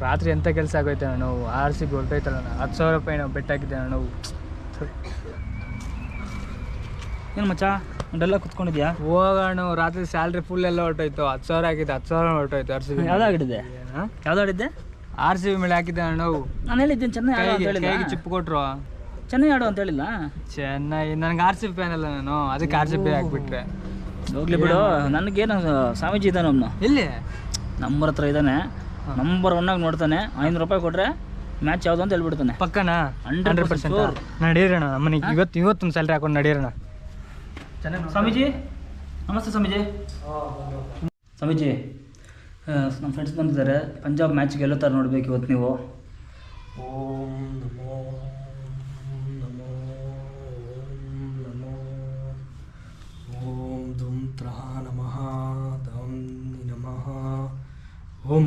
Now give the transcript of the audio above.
ರಾತ್ರಿ ಎಂಥ ಕೆಲಸ ಆಗೋಯ್ತು ನಾನು RCB ಹೊರಟೋಯ್ತಲ್ಲ ನಾನು 10,000 ರೂಪಾಯಿ ನಾವು ಬೆಟ್ ಹಾಕಿದ್ದೆ ನಾನು. ಏನು ಮಚ್ಚ ಉಂಡೆಲ್ಲ ಕುತ್ಕೊಂಡಿದ್ಯಾ? ಹೋಗೋಣ ರಾತ್ರಿ ಸ್ಯಾಲ್ರಿ ಫುಲ್ ಎಲ್ಲ ಹೊರಟೋಯ್ತು. 10,000 ಹಾಕಿದ್ದೆ, 10,000 ಹೊರಟೋಯ್ತು. RCB ಯಾವ್ದಾಗಿದ್ದೆ? ಯಾವ್ದಾಡಿದ್ದೆ? RCB ಮೇಲೆ ಹಾಕಿದ್ದೆ ನಾನು. ನಾನು ಹೇಳಿದ್ದೀನಿ ಚೆನ್ನೈ ಆಡೋ ಅಂತ ಹೇಳಿಲ್ಲ. ಕೈಗೆ ಚಿಪ್ಪು ಕೊಟ್ರು. ಚೆನ್ನೈ ಆಡೋ ಅಂತ ಹೇಳಿಲ್ಲ. ಚೆನ್ನೈ ನನಗೆ RCB ಫ್ಯಾನ್ ಅಲ್ಲ ನಾನು, ಅದಕ್ಕೆ RCB ಹಾಕ್ಬಿಟ್ರೆ. ಹೋಗ್ಲಿ ಬಿಡು. ನನಗೇನು ಸ್ವಾಮೀಜಿ ಇದ್ದಾನೆ ಅವನು, ಎಲ್ಲಿ ನಂಬರ್ ಹತ್ರ ಇದ್ದಾನೆ. ನಂಬರ್ 1 ಆಗಿ ನೋಡ್ತಾನೆ. 500 ರೂಪಾಯಿ ಕೊಟ್ರೆ ಮ್ಯಾಚ್ ಯಾವುದು ಅಂತ ಹೇಳ್ಬಿಡ್ತಾನೆ. ಪಕ್ಕನಾ? 100% ನಡೀರೋಣ ನಮ್ಮನೆಗೆ ಇವತ್ತು ಸ್ಯಾಲ್ರಿ ಹಾಕೊಂಡು ನಡೀರೋಣ. ಸ್ವಾಮೀಜಿ ನಮಸ್ತೆ. ಸ್ವಾಮೀಜಿ ಸ್ವಾಮೀಜಿ ನಮ್ಮ ಫ್ರೆಂಡ್ಸ್ ಬಂದಿದ್ದಾರೆ. ಪಂಜಾಬ್ ಮ್ಯಾಚ್ ಗೆಲ್ಲುತ್ತಾರೆ ನೋಡ್ಬೇಕು ಇವತ್ತು ನೀವು. ಓಂ ನಮೋ ನಮೋ ನಮೋ ಓಂ ದುಂ ತ್ರಹ ನಮಃ ದಂ ನಮಃ ಓಂ